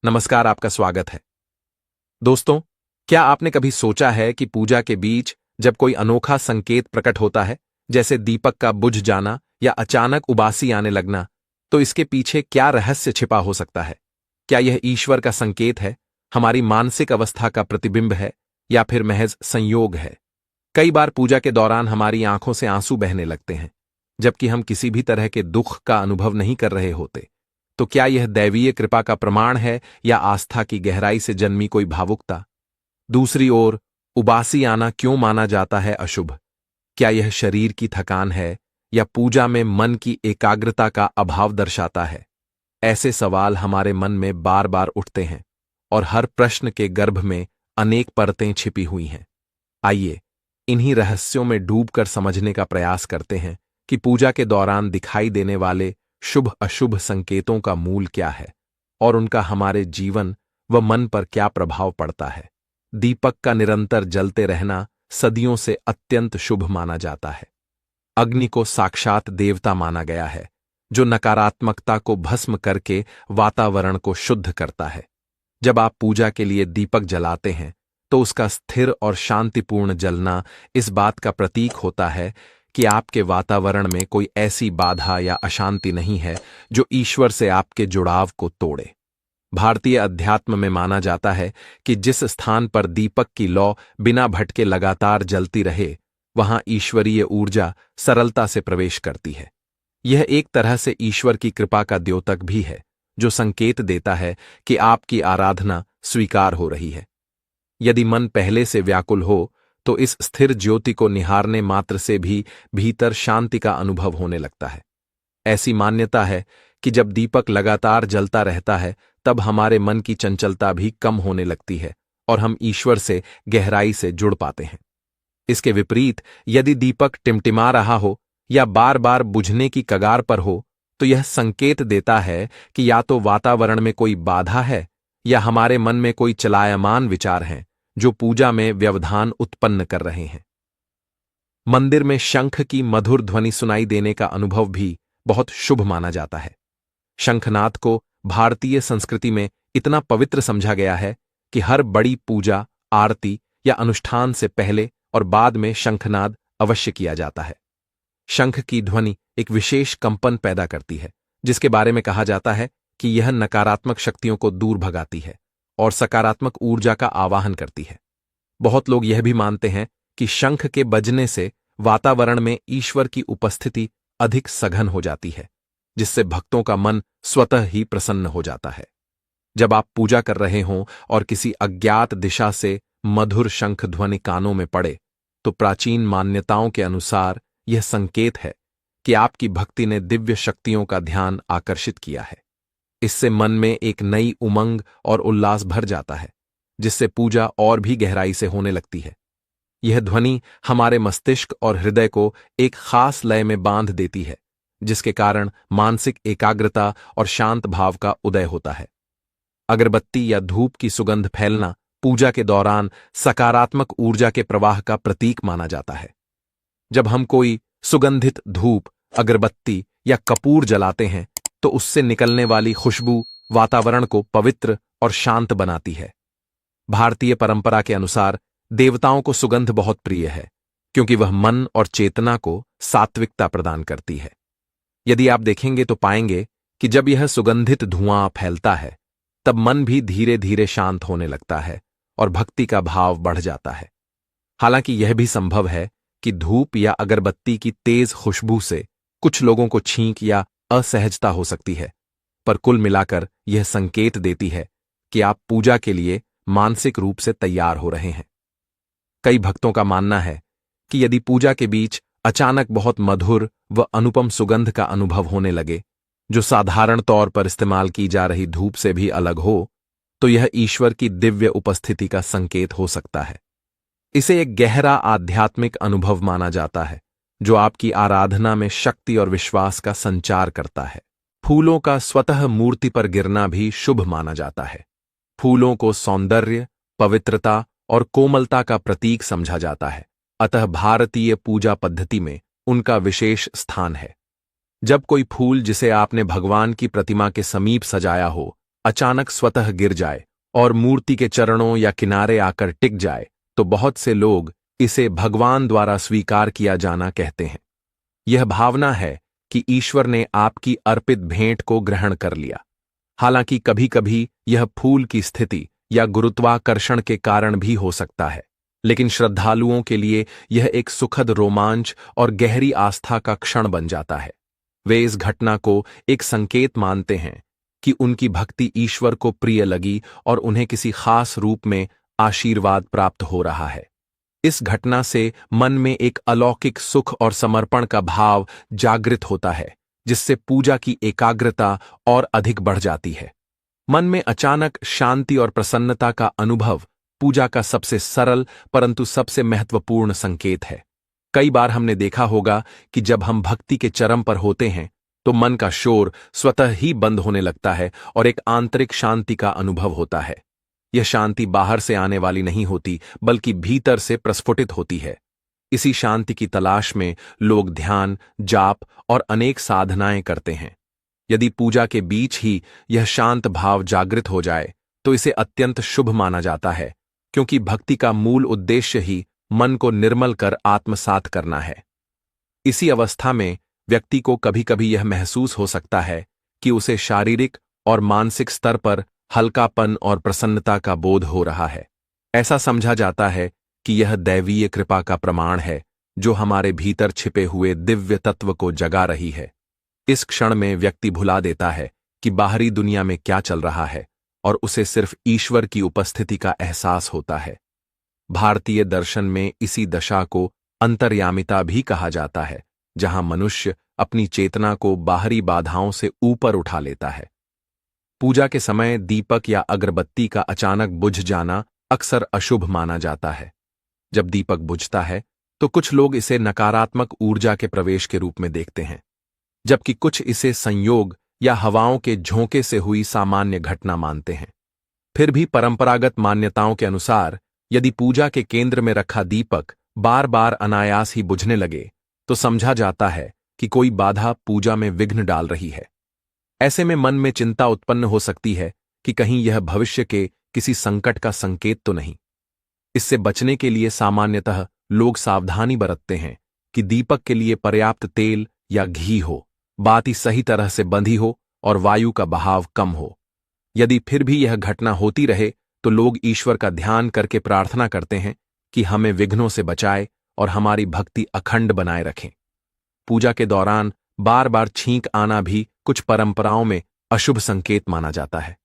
नमस्कार, आपका स्वागत है। दोस्तों, क्या आपने कभी सोचा है कि पूजा के बीच जब कोई अनोखा संकेत प्रकट होता है, जैसे दीपक का बुझ जाना या अचानक उबासी आने लगना, तो इसके पीछे क्या रहस्य छिपा हो सकता है? क्या यह ईश्वर का संकेत है, हमारी मानसिक अवस्था का प्रतिबिंब है, या फिर महज संयोग है? कई बार पूजा के दौरान हमारी आंखों से आंसू बहने लगते हैं, जबकि हम किसी भी तरह के दुख का अनुभव नहीं कर रहे होते। तो क्या यह दैवीय कृपा का प्रमाण है या आस्था की गहराई से जन्मी कोई भावुकता? दूसरी ओर, उबासी आना क्यों माना जाता है अशुभ? क्या यह शरीर की थकान है या पूजा में मन की एकाग्रता का अभाव दर्शाता है? ऐसे सवाल हमारे मन में बार बार उठते हैं, और हर प्रश्न के गर्भ में अनेक परतें छिपी हुई हैं। आइए, इन्हीं रहस्यों में डूबकर समझने का प्रयास करते हैं कि पूजा के दौरान दिखाई देने वाले शुभ अशुभ संकेतों का मूल क्या है और उनका हमारे जीवन व मन पर क्या प्रभाव पड़ता है। दीपक का निरंतर जलते रहना सदियों से अत्यंत शुभ माना जाता है। अग्नि को साक्षात देवता माना गया है, जो नकारात्मकता को भस्म करके वातावरण को शुद्ध करता है। जब आप पूजा के लिए दीपक जलाते हैं, तो उसका स्थिर और शांतिपूर्ण जलना इस बात का प्रतीक होता है कि आपके वातावरण में कोई ऐसी बाधा या अशांति नहीं है जो ईश्वर से आपके जुड़ाव को तोड़े। भारतीय अध्यात्म में माना जाता है कि जिस स्थान पर दीपक की लौ बिना भटके लगातार जलती रहे, वहां ईश्वरीय ऊर्जा सरलता से प्रवेश करती है। यह एक तरह से ईश्वर की कृपा का द्योतक भी है, जो संकेत देता है कि आपकी आराधना स्वीकार हो रही है। यदि मन पहले से व्याकुल हो, तो इस स्थिर ज्योति को निहारने मात्र से भी भीतर शांति का अनुभव होने लगता है। ऐसी मान्यता है कि जब दीपक लगातार जलता रहता है, तब हमारे मन की चंचलता भी कम होने लगती है और हम ईश्वर से गहराई से जुड़ पाते हैं। इसके विपरीत, यदि दीपक टिमटिमा रहा हो या बार बार बुझने की कगार पर हो, तो यह संकेत देता है कि या तो वातावरण में कोई बाधा है या हमारे मन में कोई चलायमान विचार हैं जो पूजा में व्यवधान उत्पन्न कर रहे हैं। मंदिर में शंख की मधुर ध्वनि सुनाई देने का अनुभव भी बहुत शुभ माना जाता है। शंखनाद को भारतीय संस्कृति में इतना पवित्र समझा गया है कि हर बड़ी पूजा, आरती या अनुष्ठान से पहले और बाद में शंखनाद अवश्य किया जाता है। शंख की ध्वनि एक विशेष कंपन पैदा करती है, जिसके बारे में कहा जाता है कि यह नकारात्मक शक्तियों को दूर भगाती है और सकारात्मक ऊर्जा का आवाहन करती है। बहुत लोग यह भी मानते हैं कि शंख के बजने से वातावरण में ईश्वर की उपस्थिति अधिक सघन हो जाती है, जिससे भक्तों का मन स्वतः ही प्रसन्न हो जाता है। जब आप पूजा कर रहे हों और किसी अज्ञात दिशा से मधुर शंख ध्वनि कानों में पड़े, तो प्राचीन मान्यताओं के अनुसार यह संकेत है कि आपकी भक्ति ने दिव्य शक्तियों का ध्यान आकर्षित किया है। इससे मन में एक नई उमंग और उल्लास भर जाता है, जिससे पूजा और भी गहराई से होने लगती है। यह ध्वनि हमारे मस्तिष्क और हृदय को एक खास लय में बांध देती है, जिसके कारण मानसिक एकाग्रता और शांत भाव का उदय होता है। अगरबत्ती या धूप की सुगंध फैलना पूजा के दौरान सकारात्मक ऊर्जा के प्रवाह का प्रतीक माना जाता है। जब हम कोई सुगंधित धूप, अगरबत्ती या कपूर जलाते हैं, तो उससे निकलने वाली खुशबू वातावरण को पवित्र और शांत बनाती है। भारतीय परंपरा के अनुसार देवताओं को सुगंध बहुत प्रिय है, क्योंकि वह मन और चेतना को सात्विकता प्रदान करती है। यदि आप देखेंगे तो पाएंगे कि जब यह सुगंधित धुआं फैलता है, तब मन भी धीरे धीरे शांत होने लगता है और भक्ति का भाव बढ़ जाता है। हालांकि यह भी संभव है कि धूप या अगरबत्ती की तेज खुशबू से कुछ लोगों को छींक या असहजता हो सकती है, पर कुल मिलाकर यह संकेत देती है कि आप पूजा के लिए मानसिक रूप से तैयार हो रहे हैं। कई भक्तों का मानना है कि यदि पूजा के बीच अचानक बहुत मधुर व अनुपम सुगंध का अनुभव होने लगे, जो साधारण तौर पर इस्तेमाल की जा रही धूप से भी अलग हो, तो यह ईश्वर की दिव्य उपस्थिति का संकेत हो सकता है। इसे एक गहरा आध्यात्मिक अनुभव माना जाता है, जो आपकी आराधना में शक्ति और विश्वास का संचार करता है। फूलों का स्वतः मूर्ति पर गिरना भी शुभ माना जाता है। फूलों को सौंदर्य, पवित्रता और कोमलता का प्रतीक समझा जाता है, अतः भारतीय पूजा पद्धति में उनका विशेष स्थान है। जब कोई फूल जिसे आपने भगवान की प्रतिमा के समीप सजाया हो, अचानक स्वतः गिर जाए और मूर्ति के चरणों या किनारे आकर टिक जाए, तो बहुत से लोग इसे भगवान द्वारा स्वीकार किया जाना कहते हैं। यह भावना है कि ईश्वर ने आपकी अर्पित भेंट को ग्रहण कर लिया। हालांकि कभी-कभी यह फूल की स्थिति या गुरुत्वाकर्षण के कारण भी हो सकता है, लेकिन श्रद्धालुओं के लिए यह एक सुखद रोमांच और गहरी आस्था का क्षण बन जाता है। वे इस घटना को एक संकेत मानते हैं कि उनकी भक्ति ईश्वर को प्रिय लगी और उन्हें किसी खास रूप में आशीर्वाद प्राप्त हो रहा है। इस घटना से मन में एक अलौकिक सुख और समर्पण का भाव जागृत होता है, जिससे पूजा की एकाग्रता और अधिक बढ़ जाती है। मन में अचानक शांति और प्रसन्नता का अनुभव पूजा का सबसे सरल परंतु सबसे महत्वपूर्ण संकेत है। कई बार हमने देखा होगा कि जब हम भक्ति के चरम पर होते हैं तो मन का शोर स्वतः ही बंद होने लगता है और एक आंतरिक शांति का अनुभव होता है। यह शांति बाहर से आने वाली नहीं होती, बल्कि भीतर से प्रस्फुटित होती है। इसी शांति की तलाश में लोग ध्यान, जाप और अनेक साधनाएं करते हैं। यदि पूजा के बीच ही यह शांत भाव जागृत हो जाए तो इसे अत्यंत शुभ माना जाता है, क्योंकि भक्ति का मूल उद्देश्य ही मन को निर्मल कर आत्मसात करना है। इसी अवस्था में व्यक्ति को कभी-कभी यह महसूस हो सकता है कि उसे शारीरिक और मानसिक स्तर पर हल्कापन और प्रसन्नता का बोध हो रहा है। ऐसा समझा जाता है कि यह दैवीय कृपा का प्रमाण है, जो हमारे भीतर छिपे हुए दिव्य तत्व को जगा रही है। इस क्षण में व्यक्ति भुला देता है कि बाहरी दुनिया में क्या चल रहा है और उसे सिर्फ ईश्वर की उपस्थिति का एहसास होता है। भारतीय दर्शन में इसी दशा को अंतर्यामिता भी कहा जाता है, जहां मनुष्य अपनी चेतना को बाहरी बाधाओं से ऊपर उठा लेता है। पूजा के समय दीपक या अगरबत्ती का अचानक बुझ जाना अक्सर अशुभ माना जाता है। जब दीपक बुझता है तो कुछ लोग इसे नकारात्मक ऊर्जा के प्रवेश के रूप में देखते हैं, जबकि कुछ इसे संयोग या हवाओं के झोंके से हुई सामान्य घटना मानते हैं। फिर भी परंपरागत मान्यताओं के अनुसार यदि पूजा के केंद्र में रखा दीपक बार बार अनायास ही बुझने लगे तो समझा जाता है कि कोई बाधा पूजा में विघ्न डाल रही है। ऐसे में मन में चिंता उत्पन्न हो सकती है कि कहीं यह भविष्य के किसी संकट का संकेत तो नहीं। इससे बचने के लिए सामान्यतः लोग सावधानी बरतते हैं कि दीपक के लिए पर्याप्त तेल या घी हो, बाती सही तरह से बंधी हो और वायु का बहाव कम हो। यदि फिर भी यह घटना होती रहे तो लोग ईश्वर का ध्यान करके प्रार्थना करते हैं कि हमें विघ्नों से बचाए और हमारी भक्ति अखंड बनाए रखें। पूजा के दौरान बार बार छींक आना भी कुछ परंपराओं में अशुभ संकेत माना जाता है।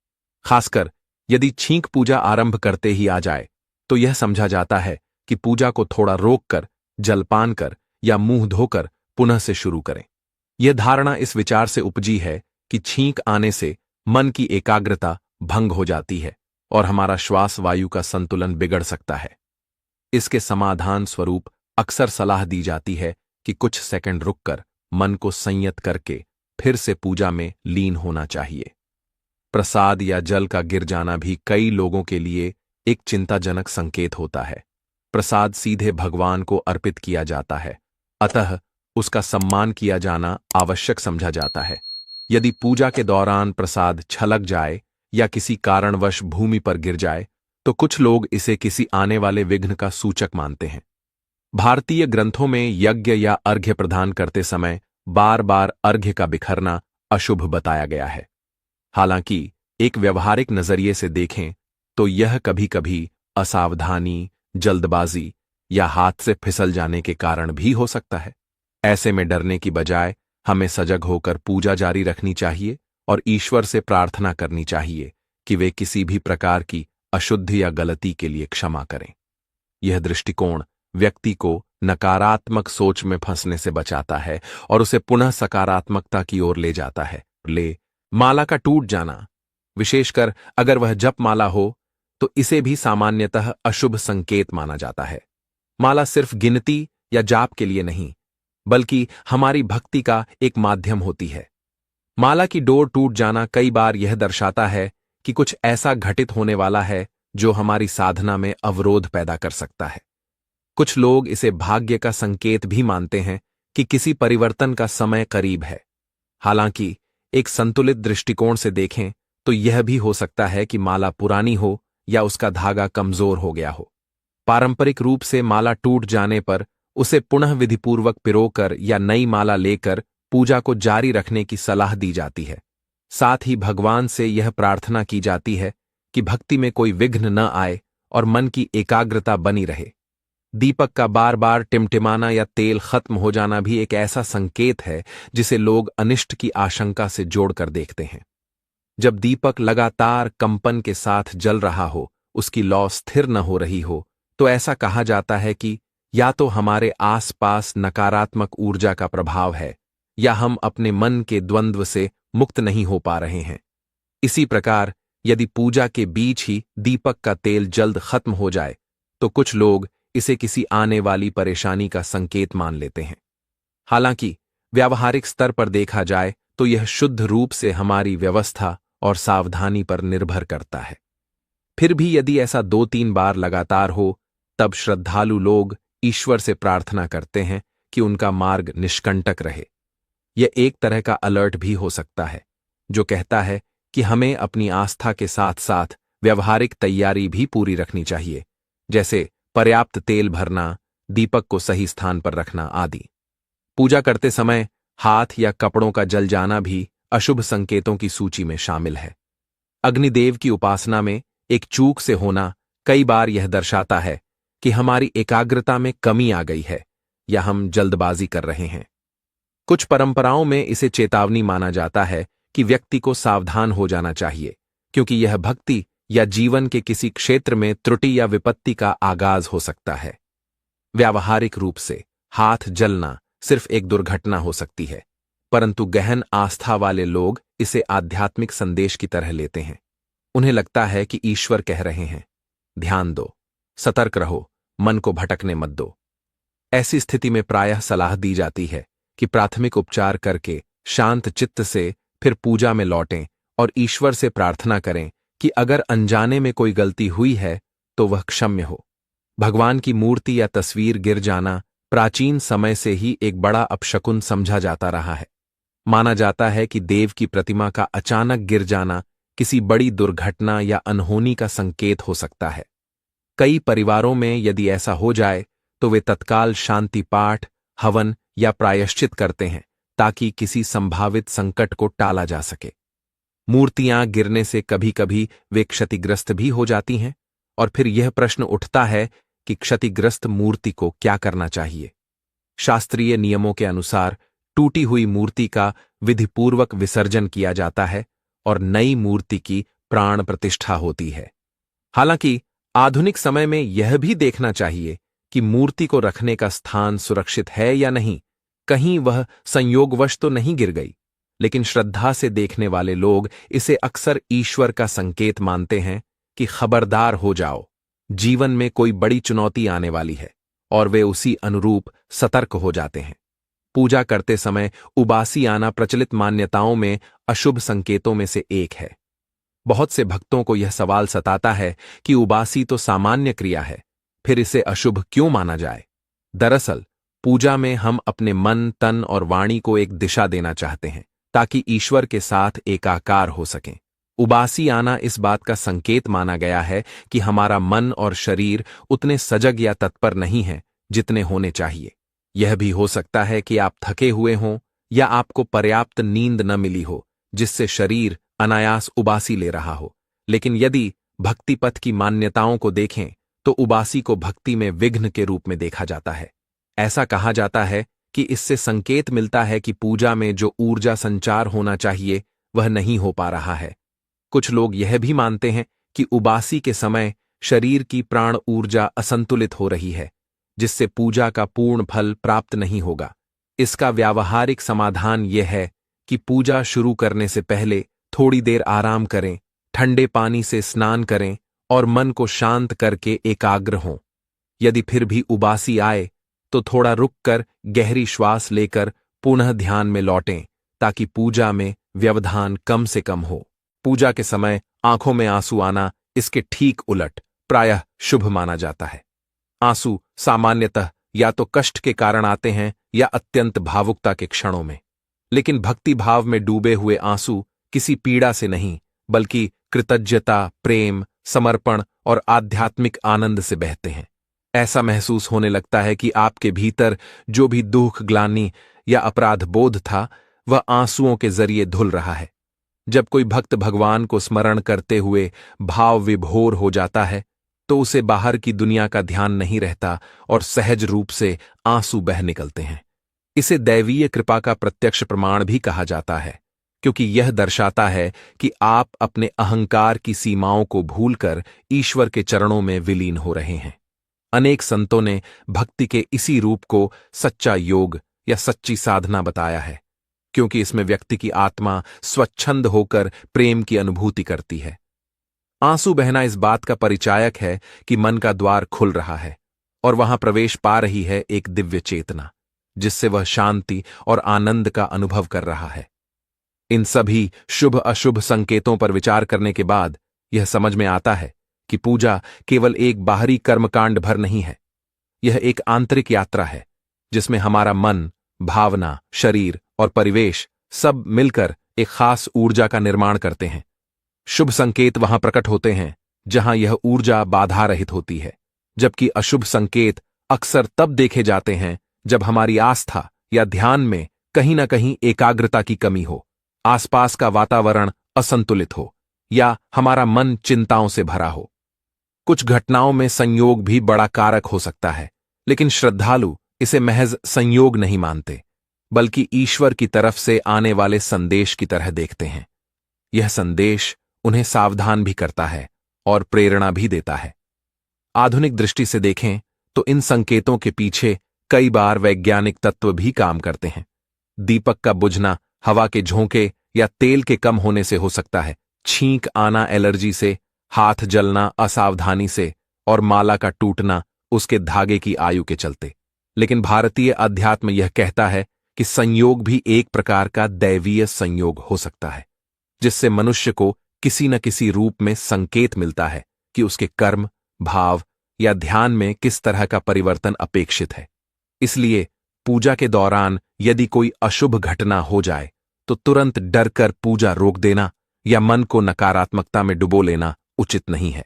खासकर यदि छींक पूजा आरंभ करते ही आ जाए तो यह समझा जाता है कि पूजा को थोड़ा रोककर, जलपान कर या मुंह धोकर पुनः से शुरू करें। यह धारणा इस विचार से उपजी है कि छींक आने से मन की एकाग्रता भंग हो जाती है और हमारा श्वास वायु का संतुलन बिगड़ सकता है। इसके समाधान स्वरूप अक्सर सलाह दी जाती है कि कुछ सेकंड रुककर मन को संयत करके फिर से पूजा में लीन होना चाहिए। प्रसाद या जल का गिर जाना भी कई लोगों के लिए एक चिंताजनक संकेत होता है। प्रसाद सीधे भगवान को अर्पित किया जाता है, अतः उसका सम्मान किया जाना आवश्यक समझा जाता है। यदि पूजा के दौरान प्रसाद छलक जाए या किसी कारणवश भूमि पर गिर जाए तो कुछ लोग इसे किसी आने वाले विघ्न का सूचक मानते हैं। भारतीय ग्रंथों में यज्ञ या अर्घ्य प्रदान करते समय बार बार अर्घ्य का बिखरना अशुभ बताया गया है। हालांकि एक व्यवहारिक नजरिए से देखें तो यह कभी-कभी असावधानी, जल्दबाजी या हाथ से फिसल जाने के कारण भी हो सकता है। ऐसे में डरने की बजाय हमें सजग होकर पूजा जारी रखनी चाहिए और ईश्वर से प्रार्थना करनी चाहिए कि वे किसी भी प्रकार की अशुद्धि या गलती के लिए क्षमा करें। यह दृष्टिकोण व्यक्ति को नकारात्मक सोच में फंसने से बचाता है और उसे पुनः सकारात्मकता की ओर ले जाता है। माला का टूट जाना, विशेषकर अगर वह जप माला हो, तो इसे भी सामान्यतः अशुभ संकेत माना जाता है। माला सिर्फ गिनती या जाप के लिए नहीं, बल्कि हमारी भक्ति का एक माध्यम होती है। माला की डोर टूट जाना कई बार यह दर्शाता है कि कुछ ऐसा घटित होने वाला है जो हमारी साधना में अवरोध पैदा कर सकता है। कुछ लोग इसे भाग्य का संकेत भी मानते हैं कि किसी परिवर्तन का समय करीब है। हालांकि एक संतुलित दृष्टिकोण से देखें तो यह भी हो सकता है कि माला पुरानी हो या उसका धागा कमजोर हो गया हो। पारंपरिक रूप से माला टूट जाने पर उसे पुनः विधिपूर्वक पिरोकर या नई माला लेकर पूजा को जारी रखने की सलाह दी जाती है। साथ ही भगवान से यह प्रार्थना की जाती है कि भक्ति में कोई विघ्न न आए और मन की एकाग्रता बनी रहे। दीपक का बार बार टिमटिमाना या तेल खत्म हो जाना भी एक ऐसा संकेत है जिसे लोग अनिष्ट की आशंका से जोड़कर देखते हैं। जब दीपक लगातार कंपन के साथ जल रहा हो, उसकी लौ स्थिर न हो रही हो, तो ऐसा कहा जाता है कि या तो हमारे आसपास नकारात्मक ऊर्जा का प्रभाव है या हम अपने मन के द्वंद्व से मुक्त नहीं हो पा रहे हैं। इसी प्रकार यदि पूजा के बीच ही दीपक का तेल जल्द खत्म हो जाए तो कुछ लोग इसे किसी आने वाली परेशानी का संकेत मान लेते हैं। हालांकि व्यावहारिक स्तर पर देखा जाए तो यह शुद्ध रूप से हमारी व्यवस्था और सावधानी पर निर्भर करता है। फिर भी यदि ऐसा 2-3 बार लगातार हो, तब श्रद्धालु लोग ईश्वर से प्रार्थना करते हैं कि उनका मार्ग निष्कंटक रहे। यह एक तरह का अलर्ट भी हो सकता है जो कहता है कि हमें अपनी आस्था के साथ साथ व्यवहारिक तैयारी भी पूरी रखनी चाहिए, जैसे पर्याप्त तेल भरना, दीपक को सही स्थान पर रखना आदि। पूजा करते समय हाथ या कपड़ों का जल जाना भी अशुभ संकेतों की सूची में शामिल है। अग्निदेव की उपासना में एक चूक से होना कई बार यह दर्शाता है कि हमारी एकाग्रता में कमी आ गई है या हम जल्दबाजी कर रहे हैं। कुछ परंपराओं में इसे चेतावनी माना जाता है कि व्यक्ति को सावधान हो जाना चाहिए, क्योंकि यह भक्ति या जीवन के किसी क्षेत्र में त्रुटि या विपत्ति का आगाज हो सकता है। व्यावहारिक रूप से हाथ जलना सिर्फ एक दुर्घटना हो सकती है, परंतु गहन आस्था वाले लोग इसे आध्यात्मिक संदेश की तरह लेते हैं। उन्हें लगता है कि ईश्वर कह रहे हैं, ध्यान दो, सतर्क रहो, मन को भटकने मत दो। ऐसी स्थिति में प्रायः सलाह दी जाती है कि प्राथमिक उपचार करके शांत चित्त से फिर पूजा में लौटें और ईश्वर से प्रार्थना करें कि अगर अनजाने में कोई गलती हुई है तो वह क्षम्य हो। भगवान की मूर्ति या तस्वीर गिर जाना प्राचीन समय से ही एक बड़ा अपशकुन समझा जाता रहा है। माना जाता है कि देव की प्रतिमा का अचानक गिर जाना किसी बड़ी दुर्घटना या अनहोनी का संकेत हो सकता है। कई परिवारों में यदि ऐसा हो जाए तो वे तत्काल शांति पाठ, हवन या प्रायश्चित करते हैं ताकि किसी संभावित संकट को टाला जा सके। मूर्तियां गिरने से कभी कभी वे क्षतिग्रस्त भी हो जाती हैं और फिर यह प्रश्न उठता है कि क्षतिग्रस्त मूर्ति को क्या करना चाहिए। शास्त्रीय नियमों के अनुसार टूटी हुई मूर्ति का विधिपूर्वक विसर्जन किया जाता है और नई मूर्ति की प्राण प्रतिष्ठा होती है। हालांकि आधुनिक समय में यह भी देखना चाहिए कि मूर्ति को रखने का स्थान सुरक्षित है या नहीं, कहीं वह संयोगवश तो नहीं गिर गई। लेकिन श्रद्धा से देखने वाले लोग इसे अक्सर ईश्वर का संकेत मानते हैं कि खबरदार हो जाओ, जीवन में कोई बड़ी चुनौती आने वाली है, और वे उसी अनुरूप सतर्क हो जाते हैं। पूजा करते समय उबासी आना प्रचलित मान्यताओं में अशुभ संकेतों में से एक है। बहुत से भक्तों को यह सवाल सताता है कि उबासी तो सामान्य क्रिया है, फिर इसे अशुभ क्यों माना जाए। दरअसल पूजा में हम अपने मन, तन और वाणी को एक दिशा देना चाहते हैं ताकि ईश्वर के साथ एकाकार हो सकें। उबासी आना इस बात का संकेत माना गया है कि हमारा मन और शरीर उतने सजग या तत्पर नहीं हैं जितने होने चाहिए। यह भी हो सकता है कि आप थके हुए हों या आपको पर्याप्त नींद न मिली हो, जिससे शरीर अनायास उबासी ले रहा हो। लेकिन यदि भक्ति पथ की मान्यताओं को देखें तो उबासी को भक्ति में विघ्न के रूप में देखा जाता है। ऐसा कहा जाता है कि इससे संकेत मिलता है कि पूजा में जो ऊर्जा संचार होना चाहिए वह नहीं हो पा रहा है। कुछ लोग यह भी मानते हैं कि उबासी के समय शरीर की प्राण ऊर्जा असंतुलित हो रही है, जिससे पूजा का पूर्ण फल प्राप्त नहीं होगा। इसका व्यावहारिक समाधान यह है कि पूजा शुरू करने से पहले थोड़ी देर आराम करें, ठंडे पानी से स्नान करें और मन को शांत करके एकाग्र हों। यदि फिर भी उबासी आए तो थोड़ा रुककर गहरी श्वास लेकर पुनः ध्यान में लौटें ताकि पूजा में व्यवधान कम से कम हो। पूजा के समय आंखों में आंसू आना इसके ठीक उलट प्रायः शुभ माना जाता है। आंसू सामान्यतः या तो कष्ट के कारण आते हैं या अत्यंत भावुकता के क्षणों में, लेकिन भक्ति भाव में डूबे हुए आंसू किसी पीड़ा से नहीं बल्कि कृतज्ञता, प्रेम, समर्पण और आध्यात्मिक आनंद से बहते हैं। ऐसा महसूस होने लगता है कि आपके भीतर जो भी दुख, ग्लानि या अपराध बोध था, वह आंसुओं के जरिए धुल रहा है। जब कोई भक्त भगवान को स्मरण करते हुए भाव विभोर हो जाता है, तो उसे बाहर की दुनिया का ध्यान नहीं रहता और सहज रूप से आंसू बह निकलते हैं। इसे दैवीय कृपा का प्रत्यक्ष प्रमाण भी कहा जाता है, क्योंकि यह दर्शाता है कि आप अपने अहंकार की सीमाओं को भूलकर ईश्वर के चरणों में विलीन हो रहे हैं। अनेक संतों ने भक्ति के इसी रूप को सच्चा योग या सच्ची साधना बताया है, क्योंकि इसमें व्यक्ति की आत्मा स्वच्छंद होकर प्रेम की अनुभूति करती है। आंसू बहना इस बात का परिचायक है कि मन का द्वार खुल रहा है और वहां प्रवेश पा रही है एक दिव्य चेतना, जिससे वह शांति और आनंद का अनुभव कर रहा है। इन सभी शुभ अशुभ संकेतों पर विचार करने के बाद यह समझ में आता है कि पूजा केवल एक बाहरी कर्मकांड भर नहीं है। यह एक आंतरिक यात्रा है, जिसमें हमारा मन, भावना, शरीर और परिवेश सब मिलकर एक खास ऊर्जा का निर्माण करते हैं। शुभ संकेत वहां प्रकट होते हैं जहां यह ऊर्जा बाधा रहित होती है, जबकि अशुभ संकेत अक्सर तब देखे जाते हैं जब हमारी आस्था या ध्यान में कहीं न कहीं एकाग्रता की कमी हो, आसपास का वातावरण असंतुलित हो या हमारा मन चिंताओं से भरा हो। कुछ घटनाओं में संयोग भी बड़ा कारक हो सकता है, लेकिन श्रद्धालु इसे महज संयोग नहीं मानते, बल्कि ईश्वर की तरफ से आने वाले संदेश की तरह देखते हैं। यह संदेश उन्हें सावधान भी करता है और प्रेरणा भी देता है। आधुनिक दृष्टि से देखें तो इन संकेतों के पीछे कई बार वैज्ञानिक तत्व भी काम करते हैं। दीपक का बुझना हवा के झोंके या तेल के कम होने से हो सकता है, छींक आना एलर्जी से, हाथ जलना असावधानी से और माला का टूटना उसके धागे की आयु के चलते। लेकिन भारतीय अध्यात्म यह कहता है कि संयोग भी एक प्रकार का दैवीय संयोग हो सकता है, जिससे मनुष्य को किसी न किसी रूप में संकेत मिलता है कि उसके कर्म, भाव या ध्यान में किस तरह का परिवर्तन अपेक्षित है। इसलिए पूजा के दौरान यदि कोई अशुभ घटना हो जाए तो तुरंत डर कर पूजा रोक देना या मन को नकारात्मकता में डुबो लेना उचित नहीं है।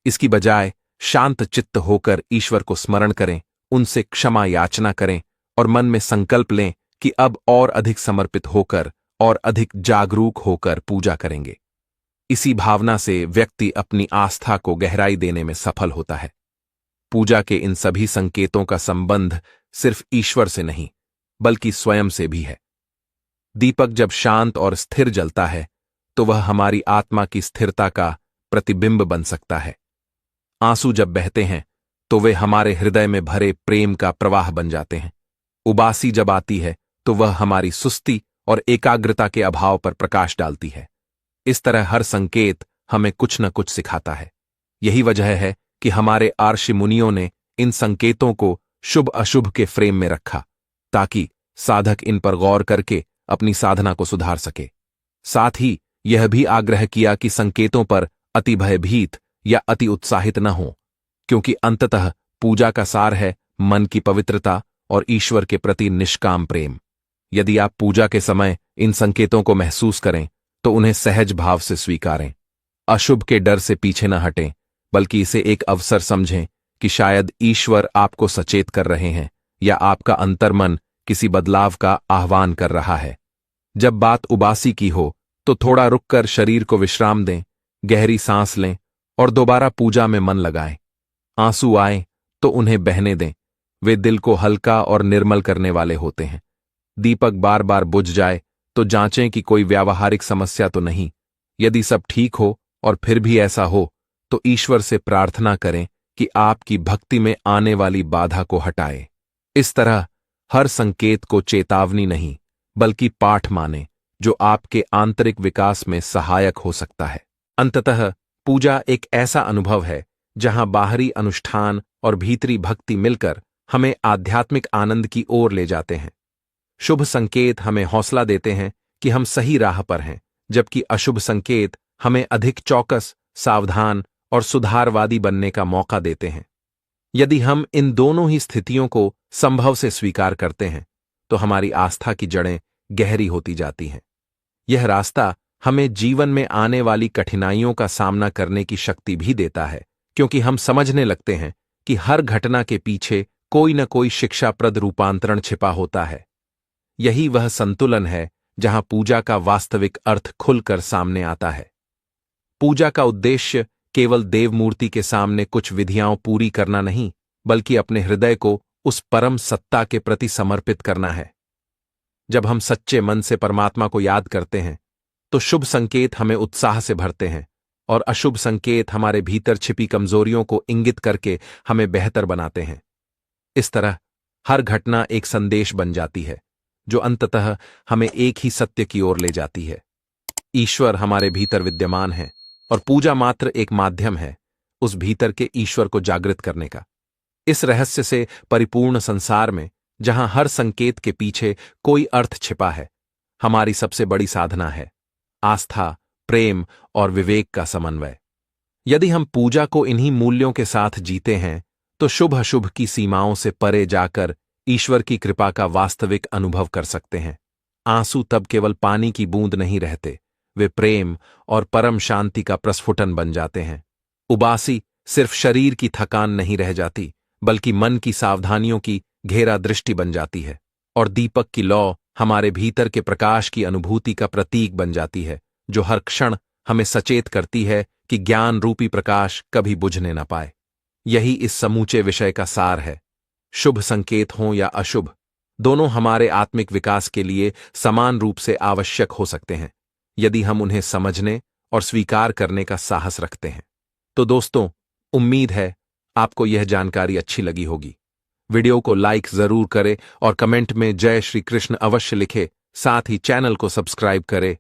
इसकी बजाय शांत चित्त होकर ईश्वर को स्मरण करें, उनसे क्षमा याचना करें और मन में संकल्प लें कि अब और अधिक समर्पित होकर और अधिक जागरूक होकर पूजा करेंगे। इसी भावना से व्यक्ति अपनी आस्था को गहराई देने में सफल होता है। पूजा के इन सभी संकेतों का संबंध सिर्फ ईश्वर से नहीं, बल्कि स्वयं से भी है। दीपक जब शांत और स्थिर जलता है तो वह हमारी आत्मा की स्थिरता का प्रतिबिंब बन सकता है। आंसू जब बहते हैं तो वे हमारे हृदय में भरे प्रेम का प्रवाह बन जाते हैं। उबासी जब आती है तो वह हमारी सुस्ती और एकाग्रता के अभाव पर प्रकाश डालती है। इस तरह हर संकेत हमें कुछ न कुछ सिखाता है। यही वजह है कि हमारे आर्षि मुनियों ने इन संकेतों को शुभ अशुभ के फ्रेम में रखा, ताकि साधक इन पर गौर करके अपनी साधना को सुधार सके। साथ ही यह भी आग्रह किया कि संकेतों पर अति भयभीत या अति उत्साहित न हो, क्योंकि अंततः पूजा का सार है मन की पवित्रता और ईश्वर के प्रति निष्काम प्रेम। यदि आप पूजा के समय इन संकेतों को महसूस करें तो उन्हें सहज भाव से स्वीकारें। अशुभ के डर से पीछे न हटें, बल्कि इसे एक अवसर समझें कि शायद ईश्वर आपको सचेत कर रहे हैं या आपका अंतर्मन किसी बदलाव का आह्वान कर रहा है। जब बात उबासी की हो तो थोड़ा रुककर शरीर को विश्राम दें, गहरी सांस लें और दोबारा पूजा में मन लगाएं। आंसू आए तो उन्हें बहने दें, वे दिल को हल्का और निर्मल करने वाले होते हैं। दीपक बार बार बुझ जाए तो जांचें कि कोई व्यावहारिक समस्या तो नहीं। यदि सब ठीक हो और फिर भी ऐसा हो तो ईश्वर से प्रार्थना करें कि आपकी भक्ति में आने वाली बाधा को हटाए। इस तरह हर संकेत को चेतावनी नहीं, बल्कि पाठ माने, जो आपके आंतरिक विकास में सहायक हो सकता है। अंततः पूजा एक ऐसा अनुभव है जहां बाहरी अनुष्ठान और भीतरी भक्ति मिलकर हमें आध्यात्मिक आनंद की ओर ले जाते हैं। शुभ संकेत हमें हौसला देते हैं कि हम सही राह पर हैं, जबकि अशुभ संकेत हमें अधिक चौकस, सावधान और सुधारवादी बनने का मौका देते हैं। यदि हम इन दोनों ही स्थितियों को संभव से स्वीकार करते हैं तो हमारी आस्था की जड़ें गहरी होती जाती हैं। यह रास्ता हमें जीवन में आने वाली कठिनाइयों का सामना करने की शक्ति भी देता है, क्योंकि हम समझने लगते हैं कि हर घटना के पीछे कोई न कोई शिक्षाप्रद रूपांतरण छिपा होता है। यही वह संतुलन है जहां पूजा का वास्तविक अर्थ खुलकर सामने आता है। पूजा का उद्देश्य केवल देवमूर्ति के सामने कुछ विधियां पूरी करना नहीं, बल्कि अपने हृदय को उस परम सत्ता के प्रति समर्पित करना है। जब हम सच्चे मन से परमात्मा को याद करते हैं, तो शुभ संकेत हमें उत्साह से भरते हैं और अशुभ संकेत हमारे भीतर छिपी कमजोरियों को इंगित करके हमें बेहतर बनाते हैं। इस तरह हर घटना एक संदेश बन जाती है, जो अंततः हमें एक ही सत्य की ओर ले जाती है। ईश्वर हमारे भीतर विद्यमान है और पूजा मात्र एक माध्यम है उस भीतर के ईश्वर को जागृत करने का। इस रहस्य से परिपूर्ण संसार में, जहां हर संकेत के पीछे कोई अर्थ छिपा है, हमारी सबसे बड़ी साधना है आस्था, प्रेम और विवेक का समन्वय। यदि हम पूजा को इन्हीं मूल्यों के साथ जीते हैं, तो शुभ अशुभ की सीमाओं से परे जाकर ईश्वर की कृपा का वास्तविक अनुभव कर सकते हैं। आंसू तब केवल पानी की बूंद नहीं रहते, वे प्रेम और परम शांति का प्रस्फुटन बन जाते हैं। उबासी सिर्फ शरीर की थकान नहीं रह जाती, बल्कि मन की सावधानियों की घेरा दृष्टि बन जाती है। और दीपक की लौ हमारे भीतर के प्रकाश की अनुभूति का प्रतीक बन जाती है, जो हर क्षण हमें सचेत करती है कि ज्ञान रूपी प्रकाश कभी बुझने न पाए। यही इस समूचे विषय का सार है। शुभ संकेत हों या अशुभ, दोनों हमारे आत्मिक विकास के लिए समान रूप से आवश्यक हो सकते हैं, यदि हम उन्हें समझने और स्वीकार करने का साहस रखते हैं। तो दोस्तों, उम्मीद है आपको यह जानकारी अच्छी लगी होगी। वीडियो को लाइक जरूर करें और कमेंट में जय श्री कृष्ण अवश्य लिखें। साथ ही चैनल को सब्सक्राइब करें